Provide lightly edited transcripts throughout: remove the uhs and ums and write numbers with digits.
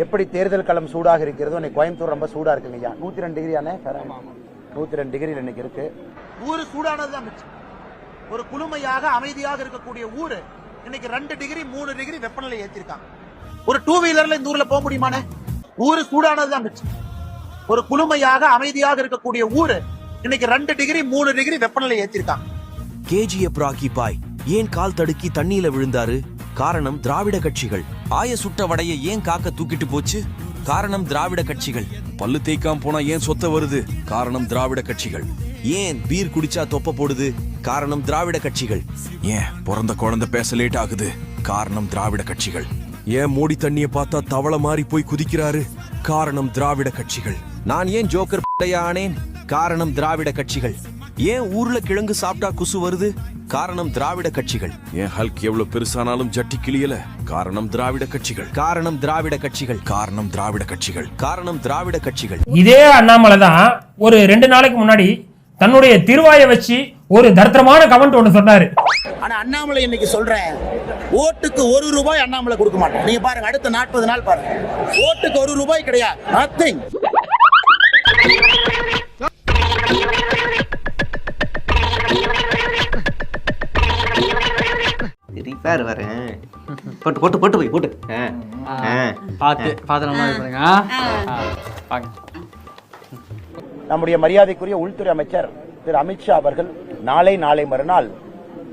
எப்படி தேர்தல் களம் சூடாக இருக்கிறதோ இன்னைக்கு கோயம்புத்தூர் ரொம்ப சூடா இருக்குங்க ஐயா. 102 டிகிரி 102 டிகிரியில் இன்னைக்கு இருக்கு. ஊரு சூடானதுதான் மிச்சம். ஒரு குளுமையாக அமைதியாக இருக்கக்கூடிய ஊரு இன்னைக்கு 2 டிகிரி 3 டிகிரி வெப்பநிலை ஏற்றிருக்காங்க. ஒரு 2 வீலர்ல இந்த ஊர்ல போக முடியுமானே? ஊரு சூடானதுதான் மிச்சம். ஒரு குளுமையாக அமைதியாக இருக்கக்கூடிய ஊரு இன்னைக்கு 2 டிகிரி 3 டிகிரி வெப்பநிலை ஏற்றிருக்காங்க. கேஜிஎஃப் ராக்கி பாய் ஏன் கால் தடுக்கி தண்ணியில விழுந்தாரு? காரணம் திராவிட கட்சிகள். ஆய சுட்ட வடைய ஏன் காக்க தூக்கிட்டு போச்சு? காரணம் திராவிட கட்சிகள். பல்லு தேய்க்காம போனா ஏன் சொத்த வருது? காரணம் திராவிட கட்சிகள். ஏன் பீர் குடிச்சா தொப்ப போடுது? காரணம் திராவிட கட்சிகள். ஏன் பிறந்த குழந்தை பேச லேட் ஆகுது? காரணம் திராவிட கட்சிகள். ஏன் மோடி தண்ணிய பார்த்தா தவளை மாறி போய் குதிக்கிறாரு? காரணம் திராவிட கட்சிகள். நான் ஏன் ஜோக்கர் ஆனேன்? காரணம் திராவிட கட்சிகள். ஏன் ஊர்ல கிழங்கு சாப்பிட்டா குசு வருது? காரணம் திராவிட கட்சிகள். ஏன் ஹல்க் எவ்வளவு பெருசானாலும் ஜட்டி கிளியல? காரணம் திராவிட கட்சிகள். காரணம் திராவிட கட்சிகள். காரணம் திராவிட கட்சிகள். காரணம் திராவிட கட்சிகள். இதே அண்ணாமலை தான் ஒரு 2 நாளைக்கு முன்னாடி தன்னுடைய திருவாயை வச்சு ஒரு தர்த்தரமான கமெண்ட் ஒன்று சொன்னாரு. ஆனா அண்ணாமலை இன்னைக்கு சொல்றேன், ஓட்டுக்கு 1 ரூபாய் அண்ணாமலை கொடுக்க மாட்டேன். நீங்க பாருங்க, அடுத்த 40 நாள் பாருங்க, ஓட்டுக்கு 1 ரூபாய் கிடையாது. நத்திங். ரிப்பேர் வரேன். போட்டு போட்டு போட்டு போய் போட்டு நம்முடைய மரியாதைக்குரிய உள்துறை அமைச்சர் திரு அமித்ஷா அவர்கள் நாளை மறுநாள்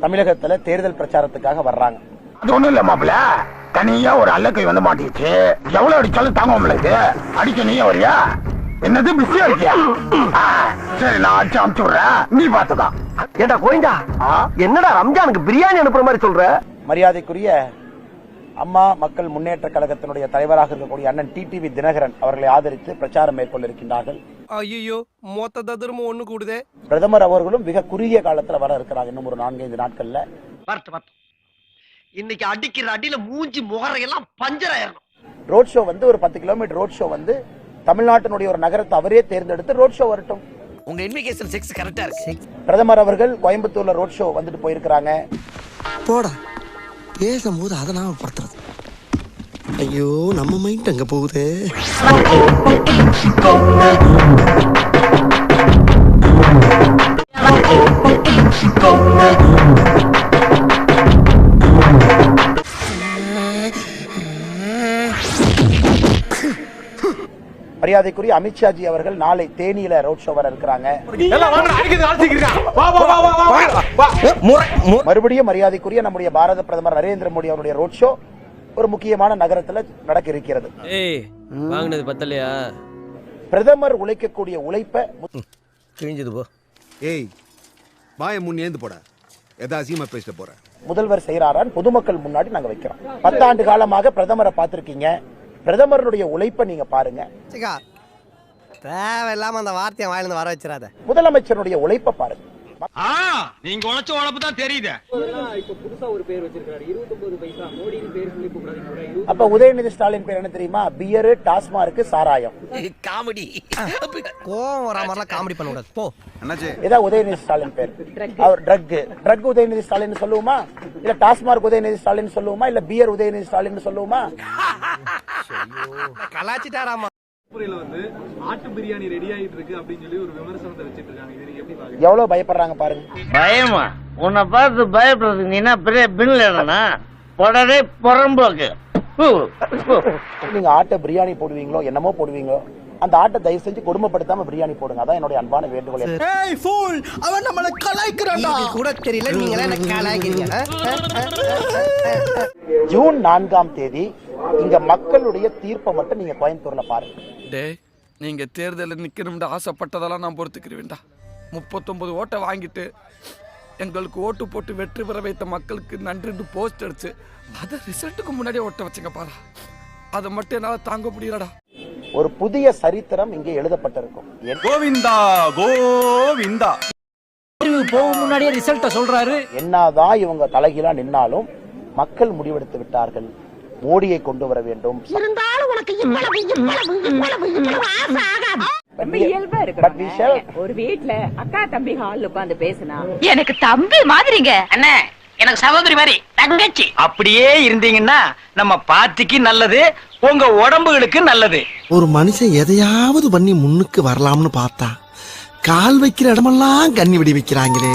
தமிழகத்துல தேர்தல் பிரச்சாரத்துக்காக வர்றாங்க. அது ஒண்ணும் இல்ல மாப்பிள்ள, தனியா ஒரு அல்லக்கை வந்து மாட்டிடுச்சு. எவ்வளவு அடிச்சாலும் தாங்க முடியல. அடிக்க நீயே வரியா? என்னது பிஸியா இருக்கியா? சரி, நான் அடிச்சு அமுச்சு விடுறேன், நீ பாத்துதான். ஏண்டா கோயிந்தா, என்னடா ரம்ஜானுக்கு பிரியாணி அனுப்புற மாதிரி சொல்ற? மரியாதைக்குரிய அம்மா மக்கள் முன்னேற்ற கழகத்தினுடைய தலைவராக இருக்கக்கூடிய அண்ணன் டிடிவி தினகரன் அவர்களை ஆதரித்து பிரச்சாரம் மேற்கொள்ள இருக்கின்றார்கள். ஐயோ, மொத்த தர்மம் ஒண்ணு கூடுதே. பிரதமர் அவர்களும் மிக குறுகிய காலத்துல வர இருக்கிறாங்க, இன்னும் ஒரு 4-5 நாட்கள்ல. இன்னைக்கு அடிக்கிற அடியில மூஞ்சி முகரையெல்லாம் பஞ்சராயிரணும். ரோட் ஷோ வந்து ஒரு 10 கிலோமீட்டர் ரோட் ஷோ வந்து தமிழ்நாட்டினுடைய ஒரு நகரத்தை அவரே தேர்ந்தெடுத்து ரோட் ஷோ வரட்டும். உங்க இன்விகேஷன் செக்ஸ் கரெக்டா இருக்கு. பிரதமர் அவர்கள் கோயம்புத்தூர்ல ரோட் ஷோ வந்துட்டு போயிருக்கிறாங்க. போடா, பேசும்போது அதை நாம படுத்துறது. ஐயோ, நம்ம மைண்ட் அங்க போகுது. மரியாதைக்குரிய அமித்ஷாஜி அவர்கள் நாளை தேனியில ரோட் ஷோ வர இருக்கிறாங்க. மறுபடியும் மரியாதைக்குரிய நம்முடைய பாரத பிரதமர் நரேந்திர மோடி அவருடைய ரோட் ஷோ ஒரு முக்கியமான நகரத்தில் நடக்க இருக்கிறது. வாங்கினது பத்தலையா? பிரதமர் உழைக்கக்கூடிய உழைப்ப கிழிஞ்சது போ. ஏய், வாய முன் ஏந்து போட, எதாசியமா பேசிட்டு போற. முதல்வர் செய்யறாரான் பொதுமக்கள் முன்னாடி நாங்க வைக்கிறோம். 10 ஆண்டு காலமாக பிரதமரை பார்த்திருக்கீங்க. பிரதமருடைய உழைப்பை நீங்க பாருங்க. தேவையில்லாம அந்த வார்த்தையை வாயிலிருந்து வர வச்சிடாத. முதலமைச்சருடைய உழைப்பை பாருங்க. நீங்க உழைச்ச உழைப்பு தான் தெரியுது. அப்ப உதயநிதி ஸ்டாலின் பேர் என்ன தெரியுமா? பியர், டாஸ்மார்க், சாராயம். காமெடி. கோவம் வர மாதிரிலாம் காமெடி பண்ண கூடாது. போ இதான் உதயநிதி ஸ்டாலின் பேர். அவர் ட்ரக் உதயநிதி ஸ்டாலின் சொல்லுவோமா, இல்ல டாஸ்மார்க் உதயநிதி ஸ்டாலின் சொல்லுவோமா, இல்ல பியர் உதயநிதி ஸ்டாலின் சொல்லுவோமா? கலாச்சிட்டாராமா. வந்து ஆட்டு பிரியாணி ரெடி ஆயிட்டு இருக்கு அப்படின்னு சொல்லி ஒரு விமர்சனத்தை வச்சிட்டு இருக்காங்க. இது நீங்க எப்படி பாக்குறீங்க? எவ்வளவு பயப்படுறாங்க பாருங்க. பயமா? உன்னை பார்த்து பயப்படுறதுக்கு நீ என்ன பெரிய பின்லேடனா? உடனே புறம்போக்கு. நீங்க ஆட்டை பிரியாணி போடுவீங்களோ என்னமோ போடுவீங்களோ, அந்த ஆட்டை தயவு செஞ்சு கொடுமைப்படுத்தாம பிரியாணி போடுங்க. அதான் என்னுடைய அன்பான வேண்டுகோள். ஏய் ஃபூல், அவன் நம்மள கலாய்க்கறான்டா. கூட தெரியல, நீங்களே என்ன கலாய்க்கிறீங்க? ஜூன் 4ஆம் தேதி இங்க மக்களுடைய தீர்ப்பை மட்டும் நீங்க கோயம்புத்தூர்ல பாருங்க. டேய், நீங்க தேர்தலில் நிக்கணும்னு ஆசைப்பட்டதெல்லாம் நான் பொறுத்துக்கிறேன்டா. 39 ஓட்டை வாங்கிட்டு எங்களுக்கு ஓட்டு போட்டு வெற்றி பெற வைத்த மக்களுக்கு நன்றின்னு போஸ்ட் அடிச்சு அதை ரிசல்ட்டுக்கு முன்னாடியே ஓட்ட வச்சுங்க பாரா. அதை மட்டும் என்னால தாங்க முடியலடா. ஒரு புதிய சரித்திரம் இங்கே எழுதப்பட்டிருக்கும். கோவிந்தா கோவிந்தா. போகும் முன்னாடியே ரிசல்ட்ட சொல்றாரு. என்னதான் இவங்க தலைகீழா நின்னாலும் மக்கள் முடிவெடுத்து விட்டார்கள், மோடியை கொண்டு வர வேண்டும். ஒரு வீட்ல அக்கா தம்பி ஹால் உட்கார்ந்து பேசினா எனக்கு தம்பி மாதிரிங்க. அண்ணே, எனக்கு சகோதரி மாதிரி தங்கச்சி அப்படியே இருந்தீங்கன்னா நம்ம பாட்டிக்கு நல்லது, உங்க உடம்புகளுக்கு நல்லது. ஒரு மனுஷன் எதையாவது பண்ணி முன்னுக்கு வரலாம்னு பார்த்தா கால் வைக்கிற இடமெல்லாம் கண்ணி விடி வைக்கிறாங்களே.